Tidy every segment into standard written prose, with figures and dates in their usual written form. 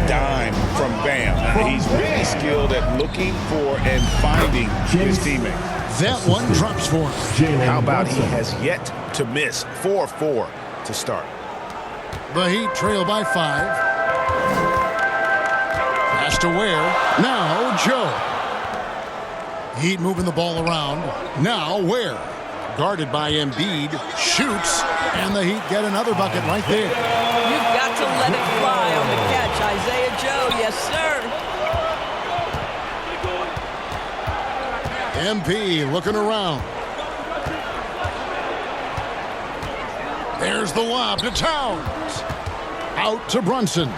dime from Bam. He's really skilled at looking for and finding his teammates. That one drops for him. How about he has yet to miss 4-4 to start. The Heat trail by 5. Pass to Ware. Now Joe. Heat moving the ball around. Now Ware. Guarded by Embiid. Shoots. And the Heat get another bucket right there. You've got to let it fly on the catch, Isaiah Joe. Yes, sir. MP looking around. There's the lob to Towns. Out to Brunson.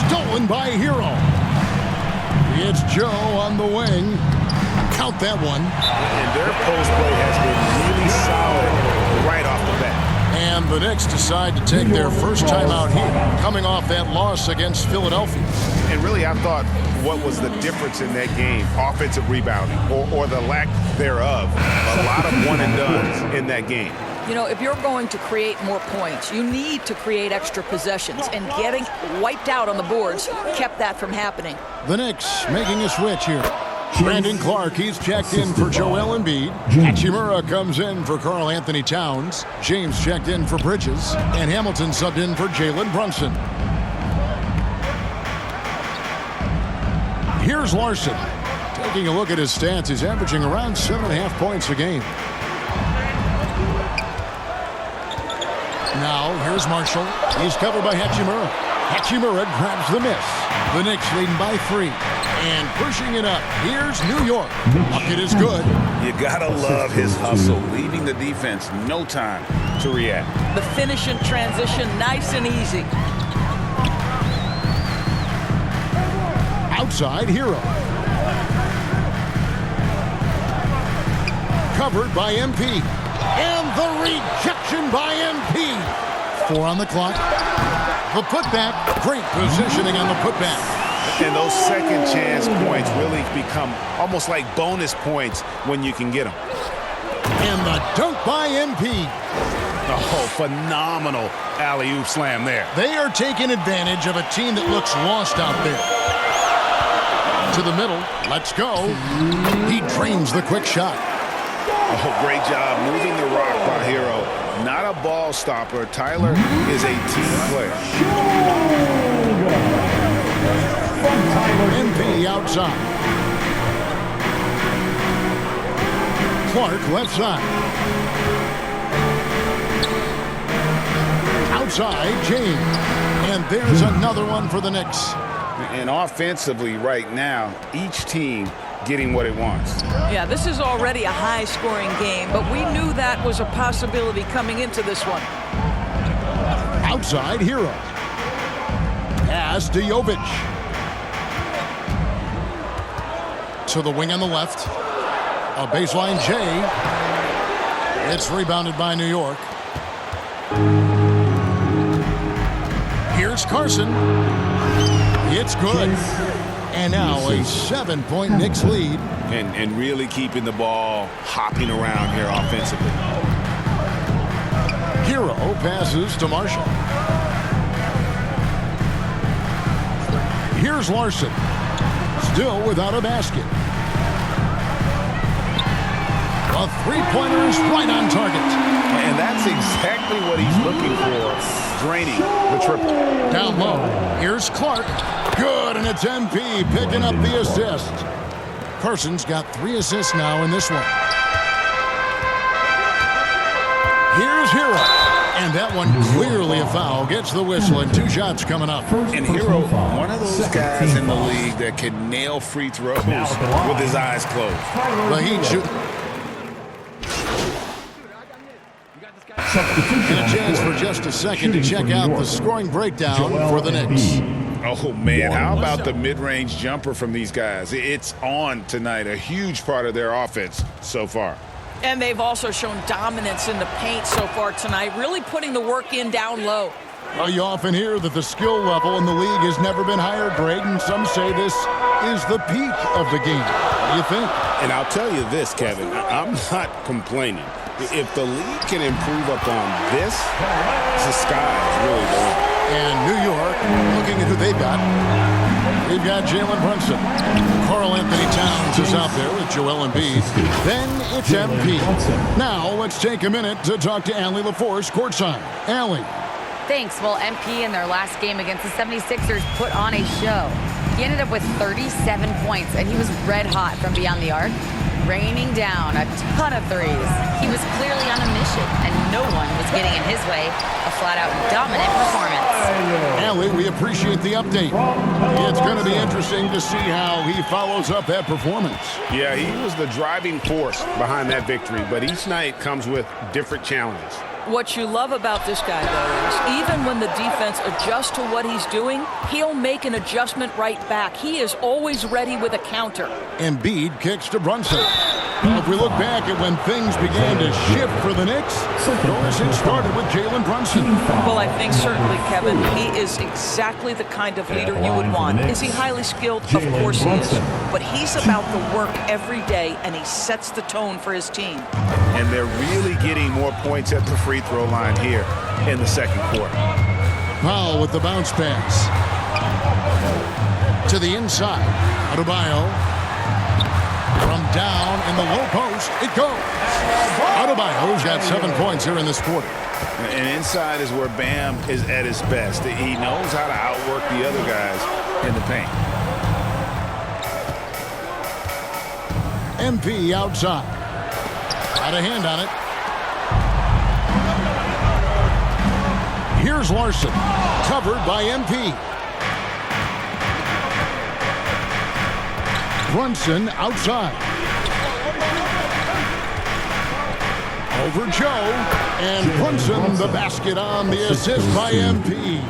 Stolen by Hero. It's Joe on the wing. Count that one. And their post play has been really solid right off the bat. And the Knicks decide to take their first time out here, coming off that loss against Philadelphia. And really, I thought what was the difference in that game? Offensive rebounding or the lack thereof. A lot of one and dones in that game. You know, if you're going to create more points, you need to create extra possessions, and getting wiped out on the boards kept that from happening. The Knicks making a switch here. Brandon Clark, he's checked in for Joel Embiid. Hachimura comes in for Karl Anthony Towns. James checked in for Bridges. And Hamilton subbed in for Jalen Brunson. Here's Larson. Taking a look at his stats, he's averaging around 7.5 points a game. Now, here's Marshall. He's covered by Hachimura. Hachimura grabs the miss. The Knicks leading by 3. And pushing it up. Here's New York. Bucket is good. You gotta love his hustle, leaving the defense no time to react. The finish in transition, nice and easy. Outside Hero. Covered by MP. And the rejection by MP. 4 on the clock. The putback. Great positioning on the putback. And those second chance points really become almost like bonus points when you can get them. And the dunk by MP. Oh, phenomenal alley-oop slam there. They are taking advantage of a team that looks lost out there. To the middle. Let's go. He drains the quick shot. Oh, great job moving the rock by Hero. Not a ball stopper. Tyler is a team player. MP outside. Clark left side. Outside James. And there's another one for the Knicks. And offensively right now, each team getting what it wants. Yeah, this is already a high-scoring game, but we knew that was a possibility coming into this one. Outside Hero. Pass to Jovic. To the wing on the left. A baseline J. It's rebounded by New York. Here's Carson. It's good. And now a 7-point Knicks lead. And really keeping the ball hopping around here offensively. Hero passes to Marshall. Here's Larson. Still without a basket. A three-pointer is right on target. And that's exactly what he's looking for, draining the triple. Down low. Here's Clark. Good, and it's MP picking up the assist. Carson's got 3 assists now in this one. Here's Hero. And that one clearly a foul. Gets the whistle, and 2 shots coming up. And Hero, one of those guys in the league that can nail free throws with his eyes closed. The Heat shoot. And a chance for just a second to check out the scoring breakdown for the Knicks. Oh, man, how about the mid-range jumper from these guys? It's on tonight, a huge part of their offense so far. And they've also shown dominance in the paint so far tonight, really putting the work in down low. Well, you often hear that the skill level in the league has never been higher, Braden. Some say this is the peak of the game. What do you think? And I'll tell you this, Kevin, I'm not complaining. If the league can improve upon this, the sky is really the limit. And New York looking who they've got. They've got Jalen Brunson. Karl Anthony Towns is out there with Joel Embiid. Then it's MP. Now let's take a minute to talk to Allie LaForce courtside. Allie. Thanks. Well, MP in their last game against the 76ers put on a show. He ended up with 37 points, and he was red hot from beyond the arc, raining down a ton of threes. He was clearly on a mission, and no one was getting in his way. A flat-out dominant performance. Allie, we appreciate the update. It's going to be interesting to see how he follows up that performance. Yeah, he was the driving force behind that victory, but each night comes with different challenges. What you love about this guy, though, is even when the defense adjusts to what he's doing, he'll make an adjustment right back. He is always ready with a counter. Embiid kicks to Brunson. Well, if we look back at when things began to shift for the Knicks, notice it started with Jalen Brunson. Well, I think certainly, Kevin, he is exactly the kind of leader you would want. Is he highly skilled? Of course he is. But he's about the work every day, and he sets the tone for his team. And they're really getting more points at the free throw line here in the second quarter. Powell with the bounce pass. To the inside. Adebayo. From down in the low post, it goes. Adebayo's got 7 points here in this quarter. And inside is where Bam is at his best. He knows how to outwork the other guys in the paint. MP outside. Got a hand on it. Here's Larson. Covered by MP. Brunson outside. Over Joe. And Brunson the basket on the assist by MP.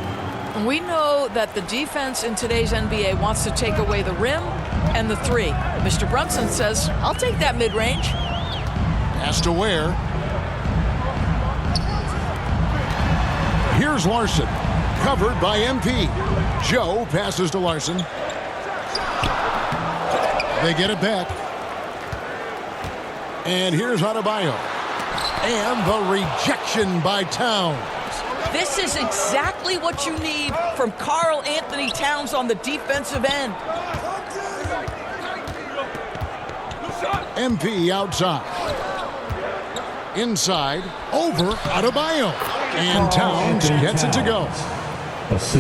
We know that the defense in today's NBA wants to take away the rim and the three. Mr. Brunson says, I'll take that mid-range. Pass to Ware. Here's Larson. Covered by MP. Joe passes to Larson. They get it back. And here's Adebayo. And the rejection by Towns. This is exactly what you need from Karl Anthony Towns on the defensive end. MP outside. Inside. Over Adebayo. And Towns gets it to go.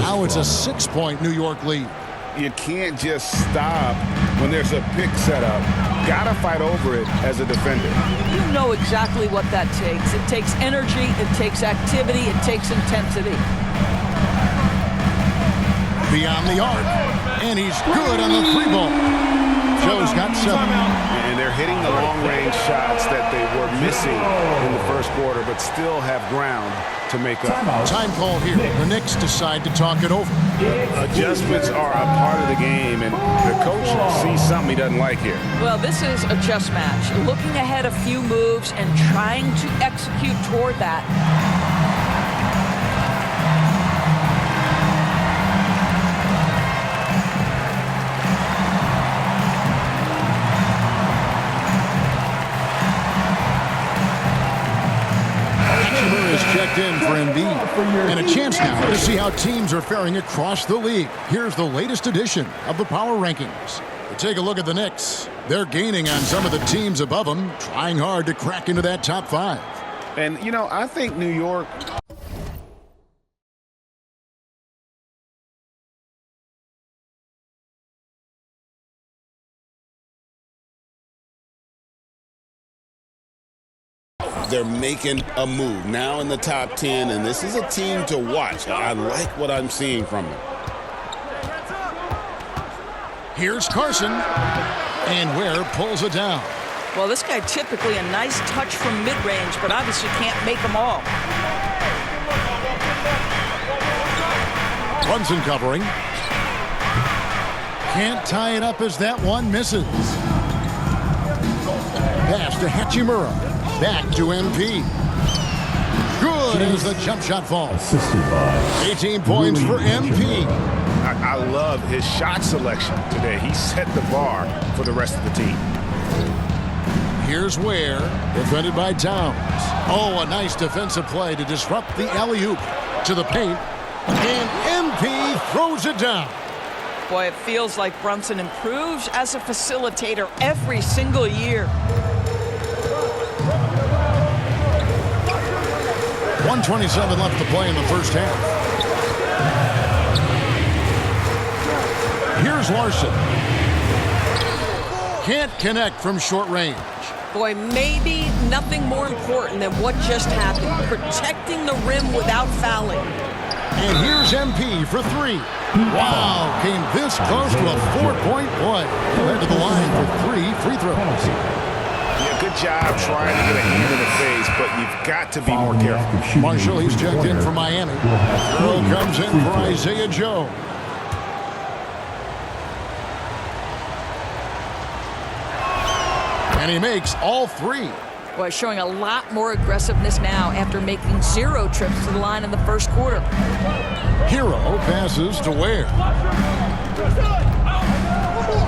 Now it's a 6-point New York lead. You can't just stop when there's a pick set up. Gotta fight over it as a defender. You know exactly what that takes. It takes energy, it takes activity, it takes intensity. Beyond the arc. And he's good on the free ball. Joe's got 7. And they're hitting the long-range shots that they were missing in the first quarter, but still have ground to make up. Time call here. The Knicks decide to talk it over. Adjustments are a part of the game, and the coach sees something he doesn't like here. Well, this is a chess match. Looking ahead a few moves and trying to execute toward that. Checked in for Embiid. And a chance now to see how teams are faring across the league. Here's the latest edition of the Power Rankings. Take a look at the Knicks. They're gaining on some of the teams above them, trying hard to crack into that top 5. And, you know, I think New York... They're making a move now in the top 10, and this is a team to watch. I like what I'm seeing from them. Here's Carson, and Ware pulls it down. Well, this guy typically a nice touch from mid-range, but obviously can't make them all. Brunson covering. Can't tie it up as that one misses. Pass to Hachimura. Back to MP. Good as the jump shot falls. 18 points for MP. I love his shot selection today. He set the bar for the rest of the team. Here's Ware, defended by Towns. Oh, a nice defensive play to disrupt the alley-oop. To the paint. And MP throws it down. Boy, it feels like Brunson improves as a facilitator every single year. 1:27 left to play in the first half. Here's Larson. Can't connect from short range. Boy, maybe nothing more important than what just happened. Protecting the rim without fouling. And here's MP for three. Wow, came this close to a 4-point play. Led to the line for 3 free throws. Yeah, good job trying to get a hand in the face, but you've got to be more careful. Marshall, he's checked in for Miami. Earl comes in for Isaiah Joe. And he makes all 3. Boy, showing a lot more aggressiveness now after making 0 trips to the line in the first quarter. Hero passes to Ware.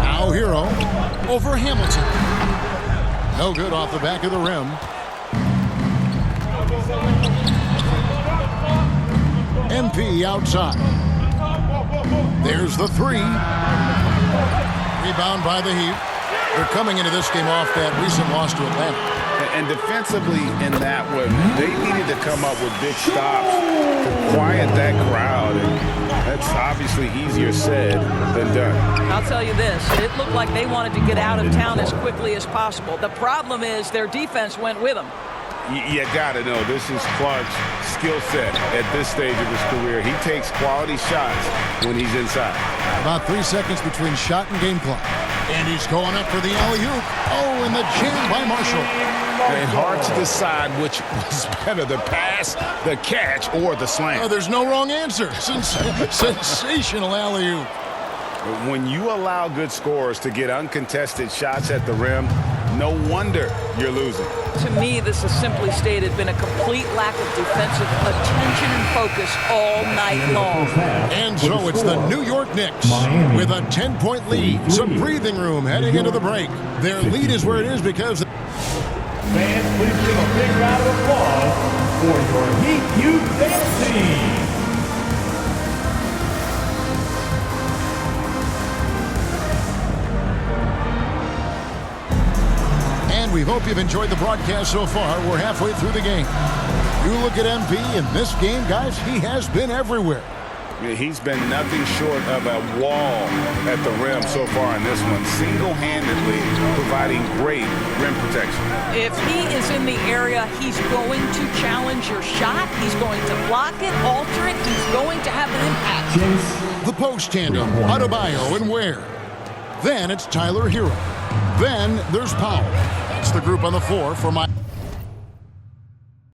Now Hero over Hamilton. No good off the back of the rim. MP outside. There's the 3. Rebound by the Heat. They're coming into this game off that recent loss to Atlanta. And defensively in that one, they needed to come up with big stops to quiet that crowd. And that's obviously easier said than done. I'll tell you this, it looked like they wanted to get out of town as quickly as possible. The problem is their defense went with them. You got to know, this is Clark's skill set at this stage of his career. He takes quality shots when he's inside. About 3 seconds between shot and game clock. And he's going up for the alley-oop. Oh, and the jam by Marshall. And hard to decide which was better, the pass, the catch, or the slam. Oh, there's no wrong answer. Sensational alley-oop. When you allow good scorers to get uncontested shots at the rim, no wonder you're losing. To me, this is simply stated been a complete lack of defensive attention and focus all night long. And so it's the New York Knicks with a 10-point lead. Some breathing room heading into the break. Their lead is where it is because... Fans, please give a big round of applause for your Heat Youth dance team. And we hope you've enjoyed the broadcast so far. We're halfway through the game. You look at MP in this game, guys, he has been everywhere. He's been nothing short of a wall at the rim so far in this one, single-handedly providing great rim protection. If he is in the area, he's going to challenge your shot. He's going to block it, alter it. He's going to have an impact. The post tandem, Adebayo and Ware. Then it's Tyler Hero. Then there's Powell. That's the group on the floor for my...